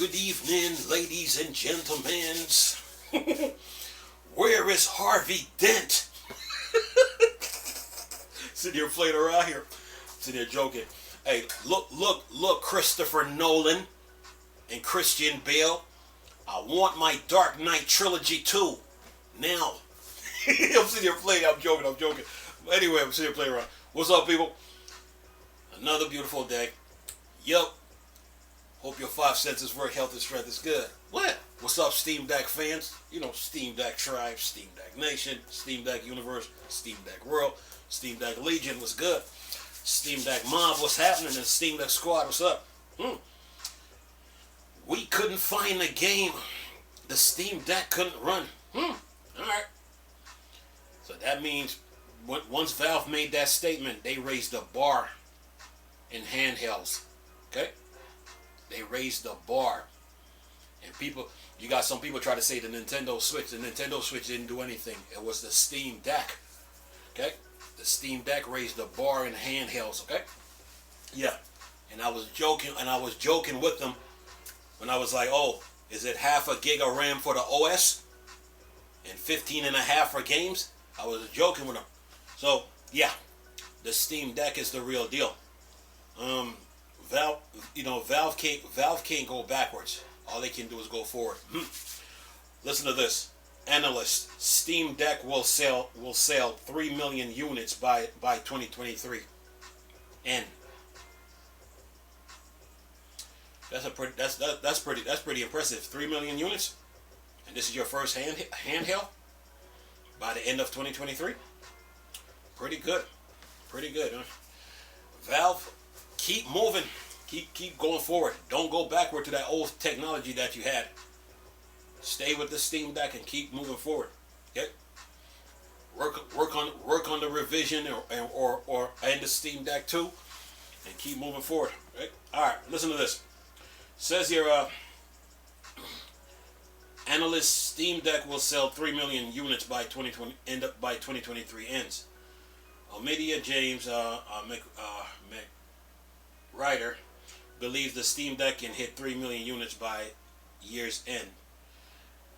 Good evening, ladies and gentlemen. Where is Harvey Dent? Sitting here playing around here. Sitting here joking. Hey, look, Christopher Nolan and Christian Bale. I want my Dark Knight trilogy too. Now. I'm sitting here playing. I'm joking. Anyway, I'm sitting here playing around. What's up, people? Another beautiful day. Yup. Hope your 5 senses work. Health and strength is good. What? What's up, Steam Deck fans? You know, Steam Deck Tribe, Steam Deck Nation, Steam Deck Universe, Steam Deck World, Steam Deck Legion, what's good? Steam Deck Mob, what's happening? And Steam Deck Squad, what's up? We couldn't find a game the Steam Deck couldn't run. Alright. So that means once Valve made that statement, they raised the bar in handhelds. Okay? They raised the bar. And you got some people try to say the Nintendo Switch. The Nintendo Switch didn't do anything. It was the Steam Deck. Okay? The Steam Deck raised the bar in handhelds. Okay? Yeah. And I was joking with them when I was like, oh, is it half a gig of RAM for the OS? And 15.5 for games? I was joking with them. So, yeah. The Steam Deck is the real deal. Valve can't go backwards. All they can do is go forward. Listen to this. Analyst, Steam Deck will sell 3 million units by 2023. And that's pretty impressive. 3 million units, and this is your first handheld by the end of 2023. Pretty good, huh? Valve, keep moving, keep going forward. Don't go backward to that old technology that you had. Stay with the Steam Deck and keep moving forward. Okay. Work on the revision and the Steam Deck too, and keep moving forward. Right? All right. Listen to this. Says here, Analyst, Steam Deck will sell 3 million units by 2023 ends. Media James McRider believes the Steam Deck can hit 3 million units by year's end,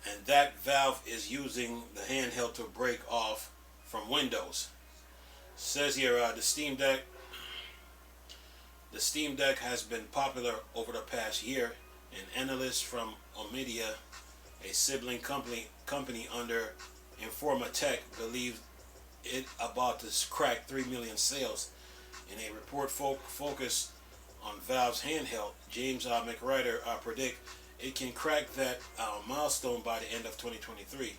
and that Valve is using the handheld to break off from Windows. Says here, the Steam Deck has been popular over the past year, and analysts from Omidia, a sibling company under Informa Tech, believe it about to crack 3 million sales. In a report focused on Valve's handheld, James McRider predict it can crack that milestone by the end of 2023.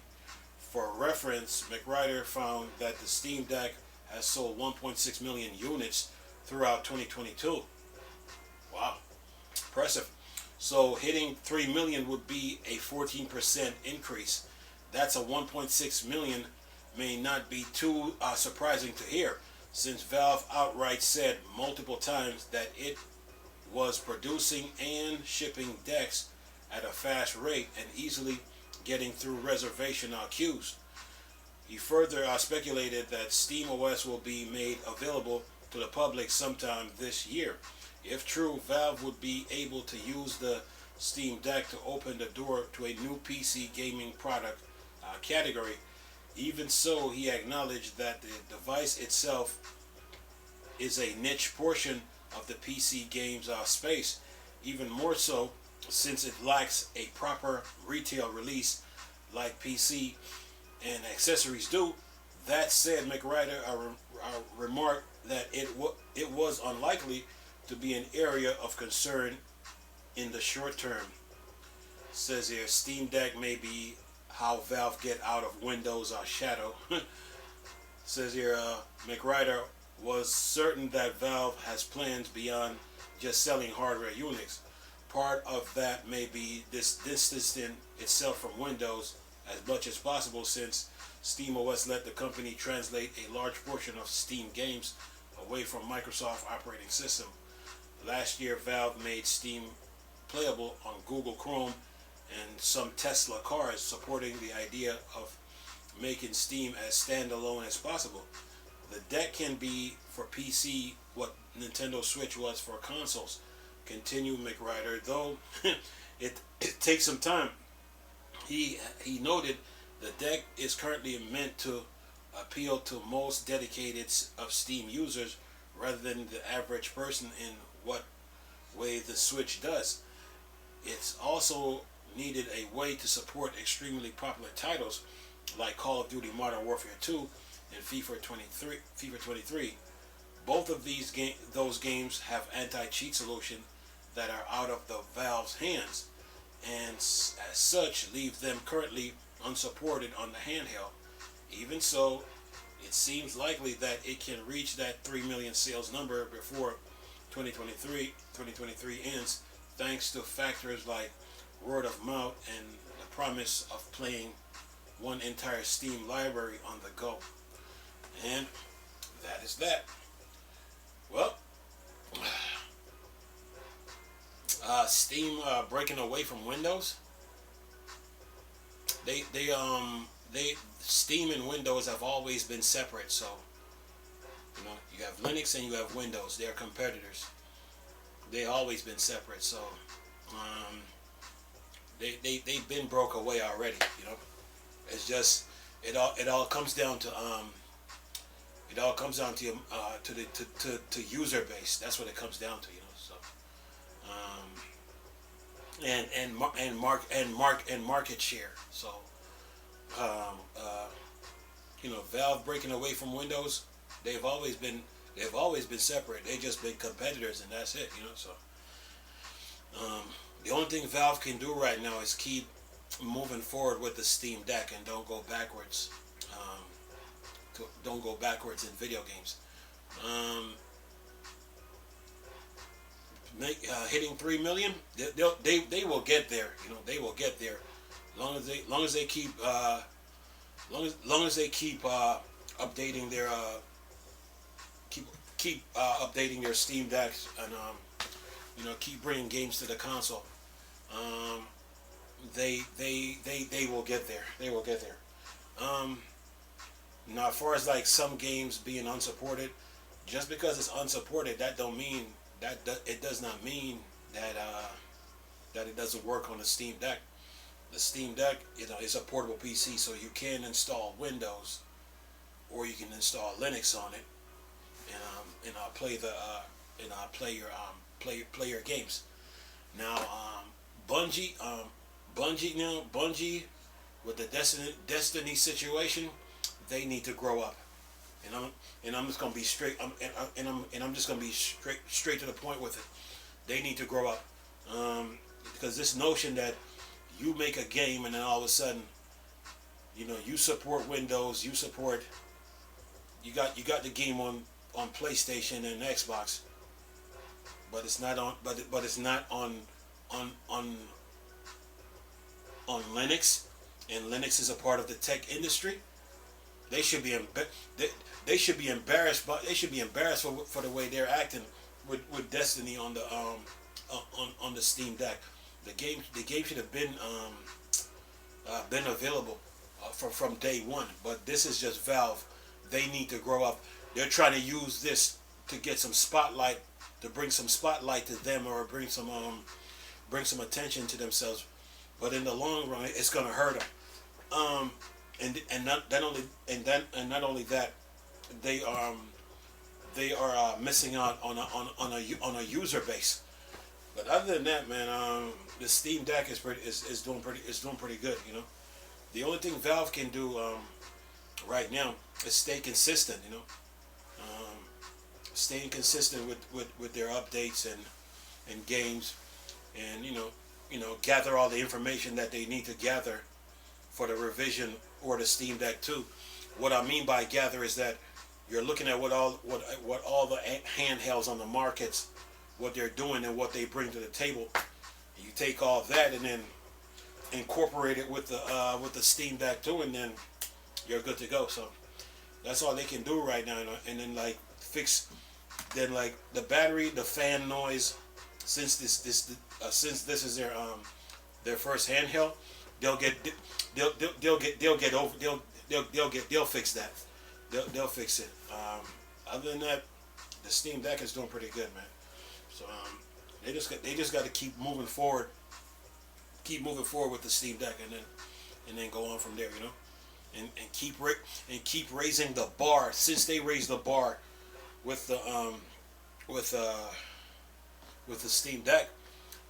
For reference, McRider found that the Steam Deck has sold 1.6 million units throughout 2022. Wow, impressive. So hitting 3 million would be a 14% increase. That's a 1.6 million may not be too surprising to hear, since Valve outright said multiple times that it was producing and shipping decks at a fast rate and easily getting through reservation queues. He further speculated that SteamOS will be made available to the public sometime this year. If true, Valve would be able to use the Steam Deck to open the door to a new PC gaming product category. Even so, he acknowledged that the device itself is a niche portion of the PC games space, even more so since it lacks a proper retail release like PC and accessories do. That said, McRider remarked that it was unlikely to be an area of concern in the short term. Says here, Steam Deck may be how Valve get out of Windows shadow. Says here, McRider was certain that Valve has plans beyond just selling hardware units. Part of that may be distancing itself from Windows as much as possible, since SteamOS let the company translate a large portion of Steam games away from Microsoft operating system. Last year, Valve made Steam playable on Google Chrome and some Tesla cars, supporting the idea of making Steam as standalone as possible. The deck can be for PC what Nintendo Switch was for consoles. continue McRider, though it takes some time. He noted the deck is currently meant to appeal to most dedicated of Steam users rather than the average person in what way the Switch does. It's also needed a way to support extremely popular titles like Call of Duty Modern Warfare 2 and FIFA 23. Both of those games have anti-cheat solutions that are out of the Valve's hands, and as such leave them currently unsupported on the handheld. Even so, it seems likely that it can reach that 3 million sales number before 2023 ends, thanks to factors like word of mouth and the promise of playing one entire Steam library on the go. And that is that. Well, Steam breaking away from Windows. They Steam and Windows have always been separate. So you have Linux and you have Windows. They're competitors. They always been separate. So they've been broke away already. It's just it all comes down to to user base. That's what it comes down to. So and market share. So Valve breaking away from Windows. They've always been separate. They've just been competitors, and that's it. So the only thing Valve can do right now is keep moving forward with the Steam Deck and don't go backwards. Don't go backwards in video games. Hitting 3 million, they will get there. They will get there, long as they keep updating their updating their Steam decks and keep bringing games to the console. They will get there. They will get there. Now, as far as like some games being unsupported, just because it's unsupported, that don't mean it does not mean that it doesn't work on the Steam Deck. The Steam Deck, is a portable PC, so you can install Windows, or you can install Linux on it, and play your games. Now, Bungie with the Destiny situation, they need to grow up, and I'm just gonna be straight. I'm just gonna be straight to the point with it. They need to grow up, because this notion that you make a game and then all of a sudden, you support Windows, you got the game on PlayStation and Xbox, but it's not on Linux, and Linux is a part of the tech industry. They should be embarrassed, but they should be embarrassed for the way they're acting with Destiny on the Steam Deck. The game should have been available from day one. But this is just Valve. They need to grow up. They're trying to use this to get some spotlight, to bring some spotlight to them, or bring some attention to themselves. But in the long run, it's gonna hurt them. Not only that, they are missing out on a user base. But other than that, man, the Steam Deck is doing pretty good. The only thing Valve can do right now is stay consistent. Staying consistent with their updates and games, and gather all the information that they need to gather for the revision or the Steam Deck 2. What I mean by gather is that you're looking at what all the handhelds on the markets, what they're doing and what they bring to the table. You take all that and then incorporate it with the Steam Deck 2, and then you're good to go. So that's all they can do right now. And then fix the battery, the fan noise. Since this is their first handheld, they'll fix that. They'll fix it. Other than that, the Steam Deck is doing pretty good, man. So They just got to keep moving forward, with the Steam Deck, and then go on from there, and keep raising the bar. Since they raised the bar with the with with the Steam Deck,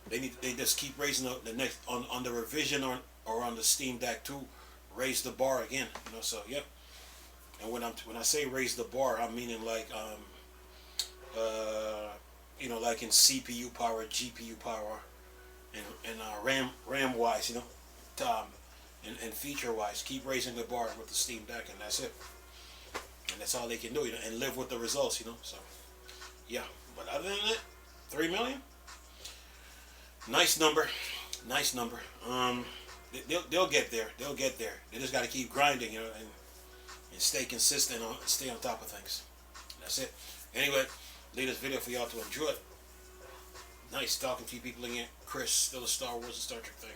they just keep raising the next on the revision or on the Steam Deck 2, raise the bar again. So yep. And when I say raise the bar, I'm meaning like like in CPU power, GPU power, and RAM wise, and feature wise, keep raising the bar with the Steam Deck, and that's it. And that's all they can do, and live with the results, So yeah, but other than that, 3 million, nice number. They'll get there. They just got to keep grinding, and stay consistent stay on top of things. That's it. Anyway, leave this video for y'all to enjoy it. Nice talking to you people again. Chris, still a Star Wars and Star Trek thing.